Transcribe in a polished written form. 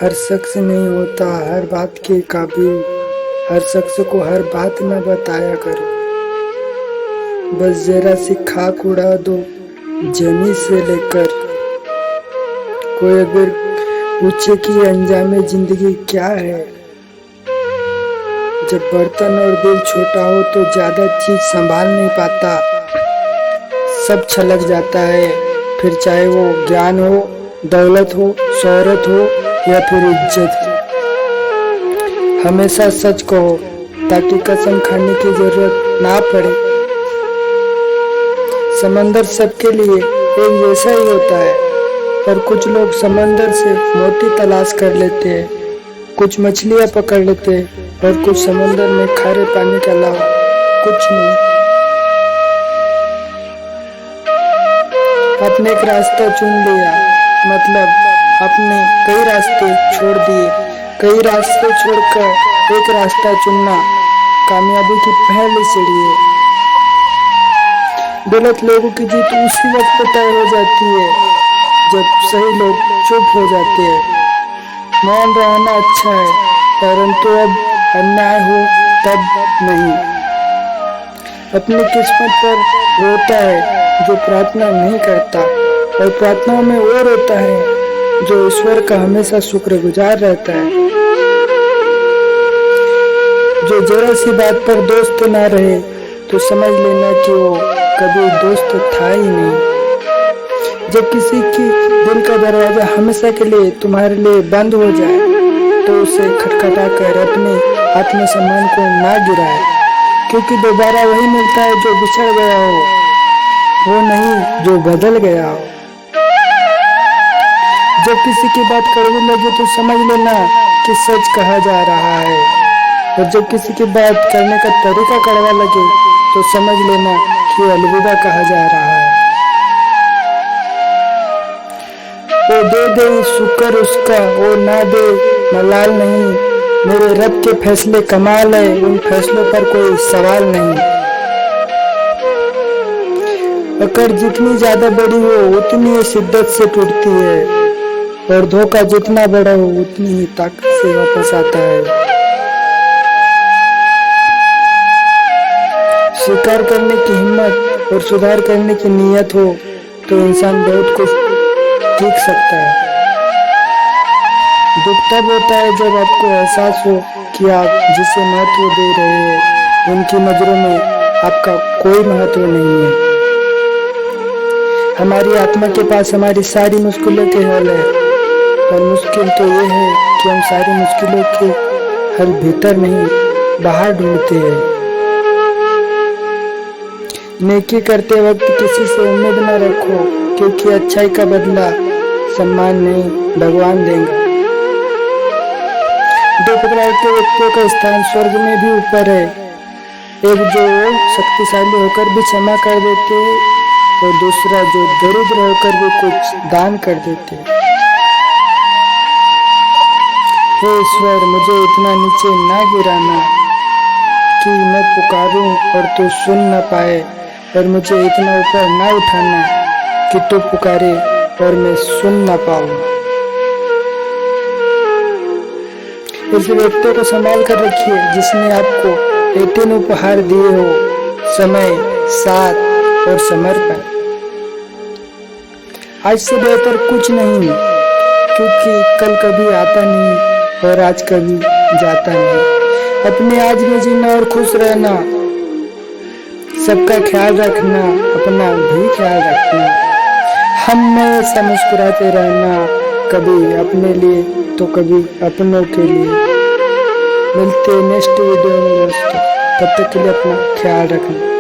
हर शख्स नहीं होता हर बात के काबिल, हर शख्स को हर बात न बताया करो। बस जरा सी खाक उड़ा दो जमी से लेकर। कोई अगर पूछे कि अंजाम जिंदगी क्या है, जब बर्तन और दिल छोटा हो तो ज्यादा चीज संभाल नहीं पाता, सब छलक जाता है। फिर चाहे वो ज्ञान हो, दौलत हो, शोहरत हो या फिर इज्जत। हमेशा सच कहो ताकि कसम खाने की जरूरत ना पड़े। समंदर सबके लिए एक जैसा ही होता है, पर कुछ लोग समंदर से मोती तलाश कर लेते हैं, कुछ मछलियां पकड़ लेते हैं और कुछ समंदर में खारे पानी के अलावा कुछ नहीं। आपने एक रास्ता चुन लिया, मतलब आपने कई रास्ते छोड़ दिए। कई रास्ते छोड़कर एक रास्ता चुनना कामयाबी की पहली सीढ़ी है। गलत लोगों की जीत उसी वक्त तय हो जाती है जब सही लोग चुप हो जाते हैं। मौन रहना अच्छा है, परंतु अब अन्याय हो तब नहीं। अपनी किस्मत पर रोता है जो प्रार्थना नहीं करता, और प्रार्थनाओं में वो रोता है जो ईश्वर का हमेशा शुक्रगुजार रहता है। जो जरा सी बात पर दोस्त ना रहे तो समझ लेना कि वो कभी दोस्त था ही नहीं। जब किसी की दिल का दरवाजा हमेशा के लिए तुम्हारे लिए बंद हो जाए तो उसे खटखटाकर अपने आत्मसम्मान को ना गिराए, क्योंकि दोबारा वही मिलता है जो बिछड़ गया हो, वो नहीं जो बदल गया हो। जब किसी की बात कड़वी लगे तो समझ लेना कि सच कहा जा रहा है, और जब किसी की बात करने का तरीका कड़वा लगे तो समझ लेना कि अलविदा कहा जा रहा है। वो दे दे शुक्र उसका, वो ना दे मलाल नहीं। मेरे रब के फैसले कमाल है, उन फैसलों पर कोई सवाल नहीं। अकड़ जितनी ज्यादा बड़ी हो उतनी ही शिद्दत से टूटती है, और धोखा जितना बड़ा हो उतनी ही ताकत से वापस आता है। स्वीकार करने की हिम्मत और सुधार करने की नीयत हो तो इंसान बहुत कुछ सीख सकता है। दुख तब होता है जब आपको एहसास हो कि आप जिसे महत्व दे रहे हैं उनकी नजरों में आपका कोई महत्व नहीं है। हमारी आत्मा के पास हमारी सारी मुश्किलों के हल है, पर मुश्किल तो ये है कि हम सारी मुश्किलों के हल भीतर नहीं बाहर ढूंढते हैं। नेकी करते वक्त किसी से उम्मीद न रखो, क्योंकि अच्छाई का बदला सम्मान नहीं भगवान देंगे। दो प्रकार के व्यक्तियों का स्थान स्वर्ग में भी ऊपर है, एक जो शक्तिशाली होकर भी क्षमा कर देते हैं और दूसरा जो दरिद्र होकर भी कुछ दान कर देते हैं। हे ईश्वर, मुझे इतना नीचे ना गिराना कि मैं पुकारूं और तू सुन न पाए, और मुझे इतना ऊपर ना उठाना कि तू पुकारे और मैं सुन न पाऊं। इस व्यक्ति को संभाल कर रखिए जिसने आपको 18 उपहार दिए हो, समय, साथ और समर्पण। आज से बेहतर कुछ नहीं, क्योंकि कल कभी आता नहीं और आज कभी जाता नहीं। अपने आज में जीना और खुश रहना, सबका ख्याल रखना, अपना भी ख्याल रखना, हमेशा मुस्कुराते रहना, कभी अपने लिए तो कभी अपनों के लिए। मिलते नेक्स्ट वीडियो में दोस्तों, तब तक के लिए अपना ख्याल रखना।